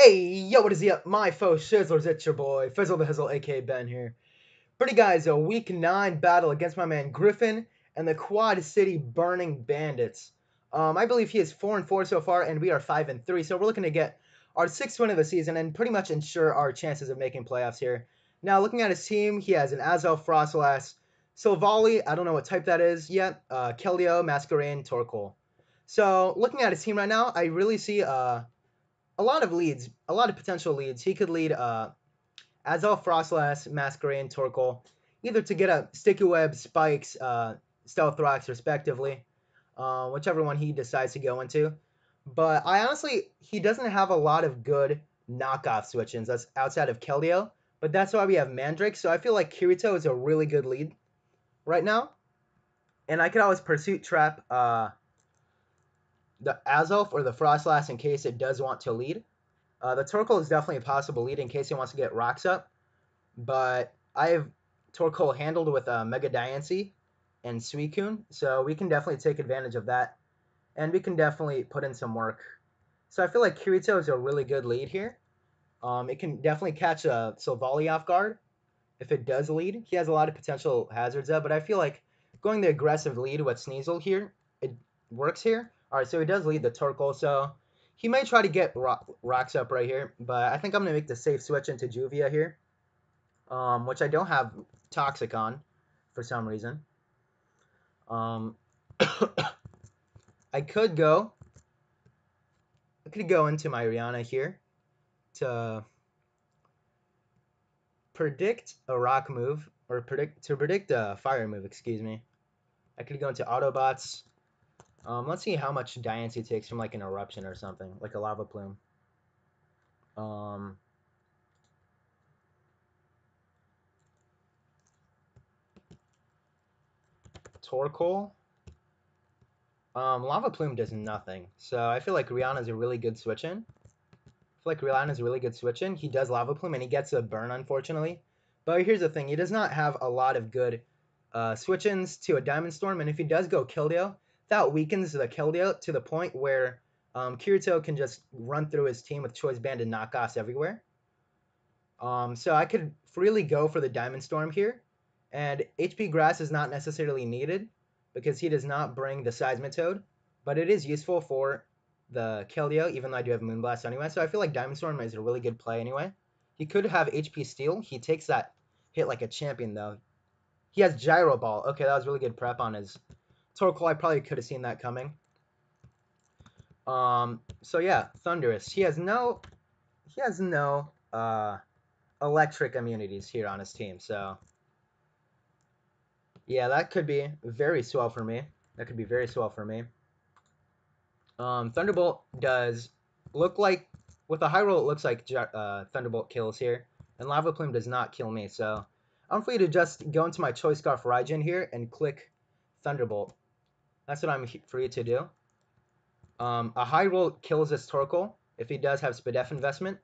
Hey, yo, what is up, my foes, Shizzlers? It's your boy, FizzleTheHizzle, aka Ben here. Pretty guys, a Week 9 battle against my man Gryphon and the Quad City Burning Bandits. I believe he is 4-4 so far, and we are 5-3, so we're looking to get our 6th win of the season and pretty much ensure our chances of making playoffs here. Now, looking at his team, he has an Azel, Frostlass, Silvally, I don't know what type that is yet, Kelio, Masquerain, Torkoal. So, looking at his team right now, I really see a lot of leads, a lot of potential leads. He could lead Azel, Frostlass, Masquerain, Torkoal, either to get a Sticky Web, Spikes, Stealth Rocks, respectively, whichever one he decides to go into. But he doesn't have a lot of good knockoff switch-ins. That's outside of Keldeo, but that's why we have Mandrake. So I feel like Kirito is a really good lead right now, and I could always Pursuit Trap the Azelf or the Frostlass in case it does want to lead. The Torkoal is definitely a possible lead in case he wants to get rocks up, but I have Torkoal handled with Mega Diancie and Suicune, so we can definitely take advantage of that, and we can definitely put in some work. So I feel like Kirito is a really good lead here. It can definitely catch a Silvally off guard if it does lead. He has a lot of potential hazards up, but I feel like going the aggressive lead with Sneasel here, it works here. All right, so he does lead the Torkoal, so he may try to get rocks up right here, but I think I'm going to make the safe switch into Juvia here, which I don't have Toxic on for some reason. I could go into my Rihanna here to predict a rock move, or predict a fire move, excuse me. I could go into Autobots. Let's see how much Diancie takes from like an eruption or something, like a lava plume. Torkoal. Lava plume does nothing, so I feel like Rihanna's a really good switch-in. I feel like Rihanna's a really good switch-in. He does lava plume and he gets a burn, unfortunately. But here's the thing: he does not have a lot of good switch-ins to a Diamond Storm, and if he does go Keldeo, that weakens the Keldeo to the point where Kirito can just run through his team with Choice Band and knockoffs everywhere. So I could freely go for the Diamond Storm here, and HP Grass is not necessarily needed because he does not bring the Seismitoad, but it is useful for the Keldeo, even though I do have Moonblast anyway. So I feel like Diamond Storm is a really good play anyway. He could have HP Steel. He takes that hit like a champion, though. He has Gyro Ball. Okay, that was really good prep on his Torkoal. I probably could have seen that coming. So yeah, Thunderous. He has no electric immunities here on his team, so yeah, that could be very swell for me. Thunderbolt does look like, with a high roll, it looks like Thunderbolt kills here, and Lava Plume does not kill me, so I'm free to just go into my Choice Scarf Raijin here and click Thunderbolt. That's what I'm free to do. A high roll kills this Torkoal if he does have Spadef investment.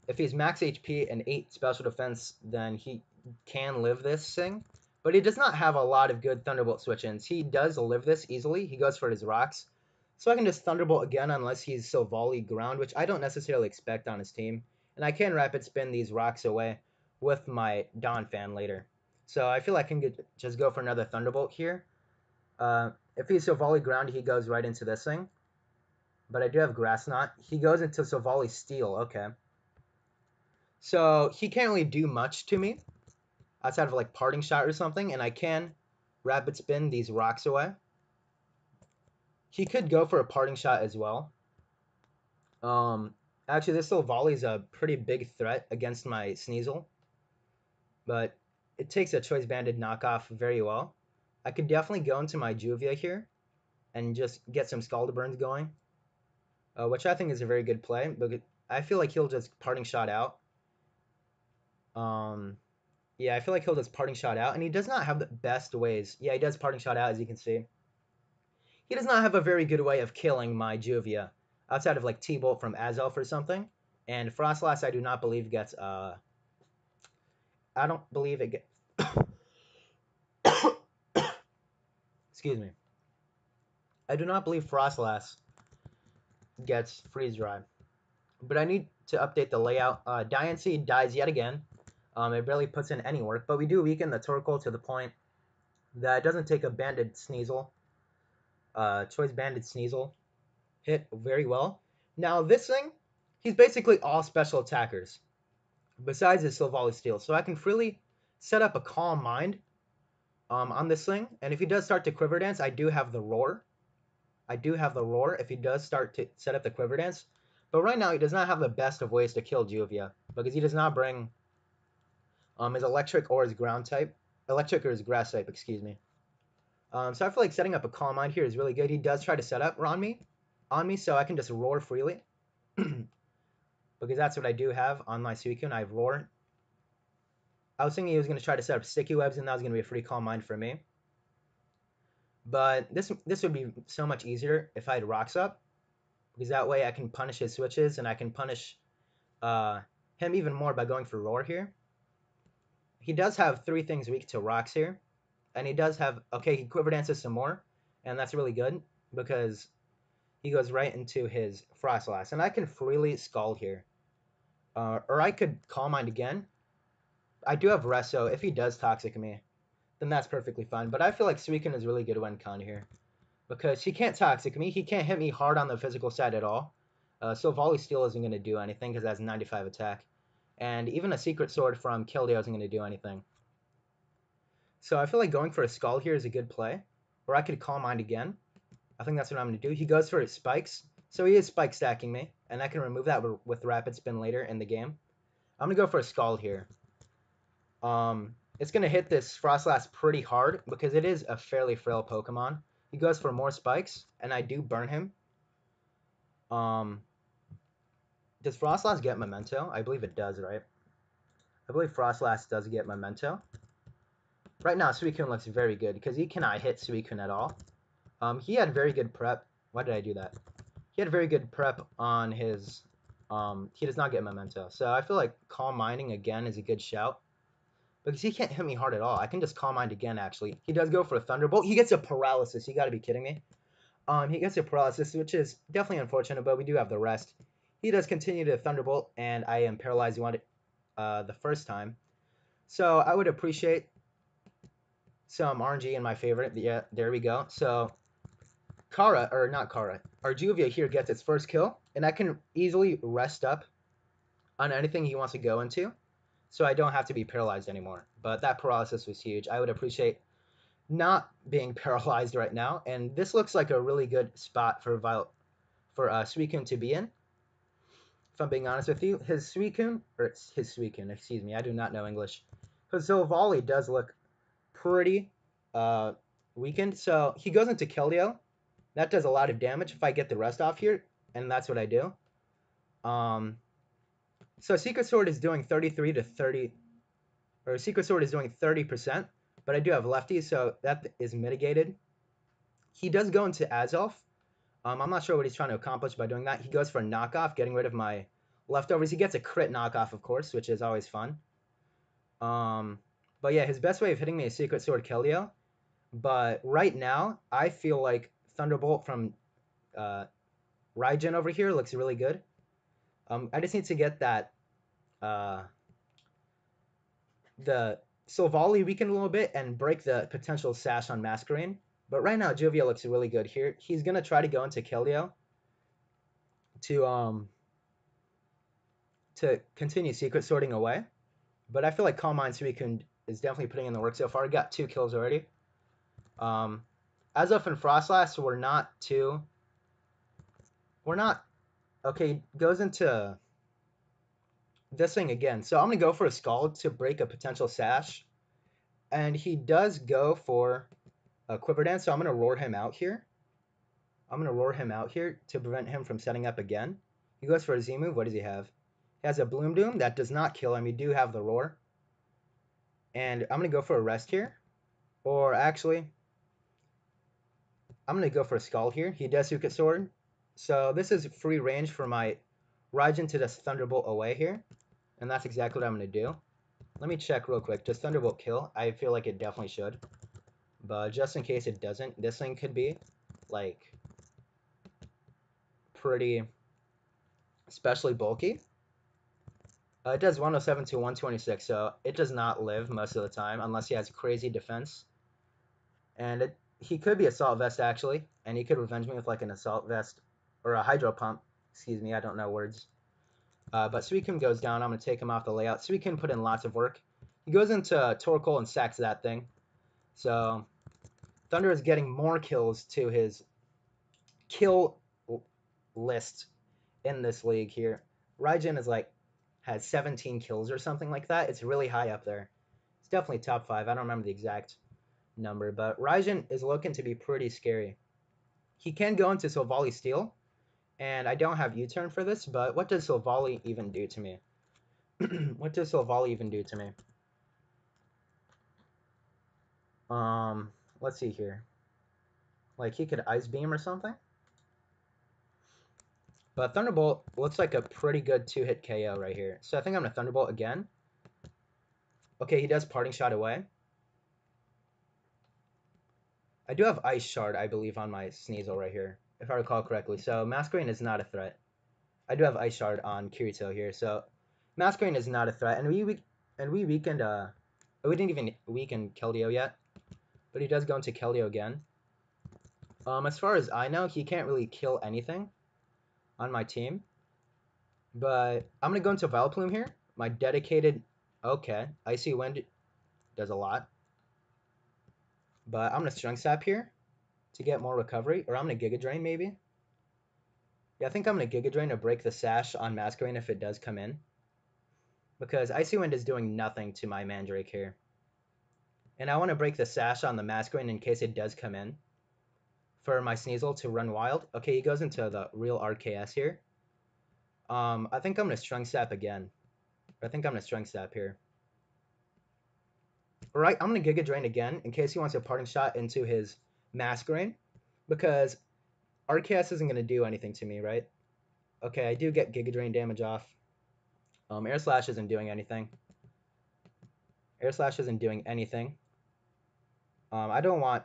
If he's max HP and 8 special defense, then he can live this thing. But he does not have a lot of good Thunderbolt switch-ins. He does live this easily. He goes for his rocks. So I can just Thunderbolt again unless he's Silvally ground, which I don't necessarily expect on his team. And I can rapid spin these rocks away with my Dawn fan later. So I feel I can just go for another Thunderbolt here. If he's Silvally ground, he goes right into this thing. But I do have Grass Knot. He goes into Silvally Steel. Okay. So he can't really do much to me outside of like Parting Shot or something, and I can rapid spin these rocks away. He could go for a Parting Shot as well. Actually, this little volley is a pretty big threat against my Sneasel, but it takes a Choice Banded knockoff very well. I could definitely go into my Juvia here and just get some Scald Burns going, which I think is a very good play, but I feel like he'll just Parting Shot out. Yeah, I feel like he'll just Parting Shot out, and he does not have the best ways. Yeah, he does Parting Shot out, as you can see. He does not have a very good way of killing my Juvia, outside of like T-Bolt from Azelf or something. And Frostlass, I do not believe gets, I don't believe it gets, excuse me. I do not believe Frostlass gets Freeze Dry. but I need to update the layout. Diancie dies yet again. It barely puts in any work, but we do weaken the Torkoal to the point that it doesn't take a Bandit Sneasel, Choice Bandit Sneasel hit very well. Now this thing, he's basically all special attackers, besides his Silvally Steel, so I can freely set up a Calm Mind on this thing, and if he does start to Quiver Dance, I do have the Roar. If he does start to set up the Quiver Dance, but right now he does not have the best of ways to kill Juvia, because he does not bring his electric or his ground type, electric or his grass type, excuse me. So I feel like setting up a Calm Mind here is really good. He does try to set up on me, so I can just Roar freely, because that's what I do have on my Suicune. I have Roar. I was thinking he was going to try to set up Sticky Webs, and that was going to be a free Calm Mind for me. But this would be so much easier if I had Rocks up, because that way I can punish his switches, and I can punish him even more by going for Roar here. He does have 3 things weak to Rocks here, and he does have, okay, he Quiver Dances some more, and that's really good, because he goes right into his Frostlass, and I can freely Scald here. Or I could Calm Mind again. I do have Rest, so if he does Toxic me, then that's perfectly fine. But I feel like Suicune is really good when con here, because he can't Toxic me. He can't hit me hard on the physical side at all. So Volley Steel isn't going to do anything, because that's 95 attack. And even a Secret Sword from Kildare isn't going to do anything. So I feel like going for a Scald here is a good play. Or I could Calm Mind again. I think that's what I'm going to do. He goes for his Spikes. So he is Spike stacking me, and I can remove that with Rapid Spin later in the game. I'm going to go for a Scald here. It's going to hit this Frostlass pretty hard, because it is a fairly frail Pokemon. He goes for more Spikes, and I do burn him. Does Frostlass get Memento? I believe it does, right? I believe Frostlass does get Memento. Right now, Suicune looks very good, because he cannot hit Suicune at all. He had very good prep. Why did I do that? He had very good prep on his... he does not get Memento. So I feel like Calm Minding again is a good shout, because he can't hit me hard at all. I can just Calm Mind again, actually. He does go for a Thunderbolt. He gets a Paralysis. You gotta be kidding me. He gets a Paralysis, which is definitely unfortunate, but we do have the rest. He does continue to Thunderbolt, and I am paralyzed the first time. So I would appreciate some RNG in my favorite. Yeah, there we go. So Arjuvia here gets its first kill, and I can easily rest up on anything he wants to go into, so I don't have to be paralyzed anymore. But that paralysis was huge. I would appreciate not being paralyzed right now, and this looks like a really good spot for Suicune to be in. If I'm being honest with you, his Suicune, excuse me, I do not know English. His Silvally does look pretty weakened, so he goes into Keldeo. That does a lot of damage if I get the rest off here, and that's what I do. So Secret Sword is doing 33 to 30, or Secret Sword is doing 30%, but I do have Lefty, so that is mitigated. He does go into Azelf. I'm not sure what he's trying to accomplish by doing that. He goes for a knockoff, getting rid of my leftovers. He gets a crit knockoff, of course, which is always fun. But yeah, his best way of hitting me is Secret Sword Keldeo. But right now, I feel like Thunderbolt from Raijin over here looks really good. I just need to get that the Silvally weakened a little bit and break the potential Sash on Masquerain. But right now, Juvia looks really good here. He's gonna try to go into Keldeo to continue Secret Sorting away. But I feel like Calm Mind Suicune is definitely putting in the work so far. He got 2 kills already. Azelf and Frostlass okay, goes into this thing again. So I'm going to go for a Scald to break a potential Sash. And he does go for a Quiver Dance, so I'm going to roar him out here. To prevent him from setting up again. He goes for a Z move. What does he have? He has a Bloom Doom. That does not kill him. We do have the roar. And I'm going to go for a Rest here. Or actually, I'm going to go for a Scald here. He does Secret Sword. So this is free range for my Raijin to just Thunderbolt away here. And that's exactly what I'm going to do. Let me check real quick. Does Thunderbolt kill? I feel like it definitely should. But just in case it doesn't, this thing could be, like, pretty especially bulky. It does 107 to 126, so it does not live most of the time unless he has crazy defense. And he could be Assault Vest, actually, and he could revenge me with like an Assault Vest or a Hydro Pump. Excuse me, I don't know words. But Suicune goes down. I'm going to take him off the layout. Suicune put in lots of work. He goes into Torkoal and sacks that thing. So Thunder is getting more kills to his kill list in this league here. Raijin is like has 17 kills or something like that. It's really high up there. It's definitely top 5. I don't remember the exact number, but Raijin is looking to be pretty scary. He can go into Silvally Steel, and I don't have U-turn for this, but what does Silvally even do to me? What does Silvally even do to me? Let's see here. Like he could Ice Beam or something? But Thunderbolt looks like a pretty good 2-hit KO right here. So I think I'm going to Thunderbolt again. Okay, he does Parting Shot away. I do have Ice Shard, I believe, on my Sneasel right here, if I recall correctly. So Masquerain is not a threat. I do have Ice Shard on Kirito here, so Masquerain is not a threat. And we weakened we didn't even weaken Keldeo yet, but he does go into Keldeo again. As far as I know, he can't really kill anything on my team. But I'm gonna go into Vileplume here. My dedicated Icy Wind does a lot. But I'm gonna Strength Sap here to get more recovery, or I'm gonna Giga Drain maybe. Yeah, I think I'm gonna Giga Drain to break the sash on Masquerain if it does come in. Because Icy Wind is doing nothing to my Mandrake here. And I want to break the sash on the Masquerain in case it does come in. For my Sneasel to run wild. Okay, he goes into the real RKS here. I think I'm gonna Strength Sap again. I think I'm gonna Strength Sap here. Alright, I'm gonna Giga Drain again in case he wants a Parting Shot into his Masquerain. Because RKS isn't gonna do anything to me, right? Okay, I do get Giga Drain damage off. Air Slash isn't doing anything. Air Slash isn't doing anything. I don't want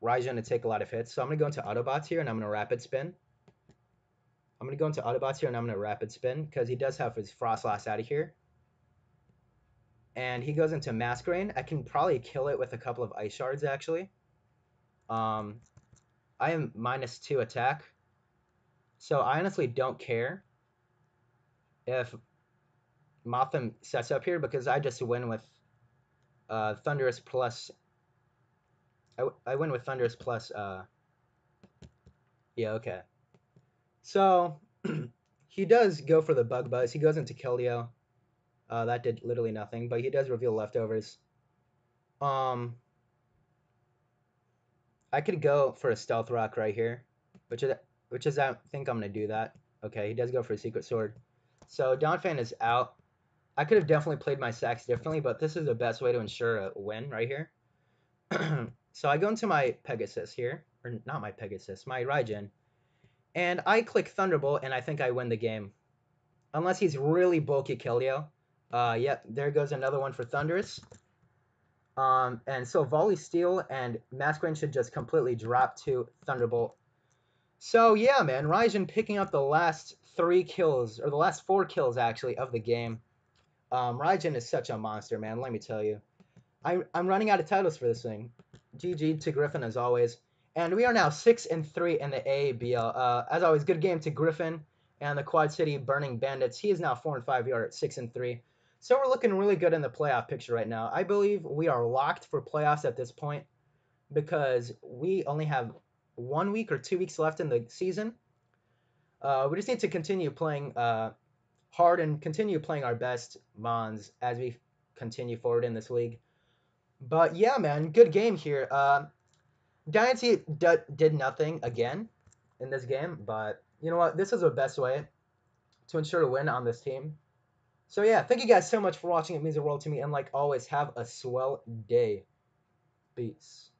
Raijin to take a lot of hits, so I'm going to go into Autobots here, and I'm going to Rapid Spin. I'm going to go into Autobots here, and I'm going to Rapid Spin, because he does have his Frostlass out of here. And he goes into Masquerain. I can probably kill it with a couple of Ice Shards, actually. I am -2 attack, so I honestly don't care if Mothim sets up here, because I just win with Thundurus plus... I win with Thundurus plus... yeah, okay. So, he does go for the Bug Buzz. He goes into Keldeo. That did literally nothing, but he does reveal Leftovers. I could go for a Stealth Rock right here, which is I think I'm going to do that. Okay, he does go for a Secret Sword. So, Donphan is out. I could have definitely played my sacks differently, but this is the best way to ensure a win right here. So, I go into my Pegasus here. Or not my Pegasus, my Raijin. And I click Thunderbolt, and I think I win the game. Unless he's really bulky Keldeo. Yep, there goes another one for Thundurus. And so Volley Steel and Masquerain should just completely drop to Thunderbolt. So yeah, man, Raijin picking up the last 3 kills, or the last 4 kills actually, of the game. Raijin is such a monster, man, let me tell you. I'm running out of titles for this thing. GG to Gryphon as always. And we are now 6-3 in the AABL. As always, good game to Gryphon and the Quad City Burning Bandits. He is now 4-5. We are at 6-3. So we're looking really good in the playoff picture right now. I believe we are locked for playoffs at this point because we only have 1 week or 2 weeks left in the season. We just need to continue playing hard and continue playing our best Mons as we continue forward in this league. But yeah, man, good game here. Dynasty did nothing again in this game, but you know what? This is the best way to ensure a win on this team. So yeah, thank you guys so much for watching. It means the world to me. And like always, have a swell day. Peace.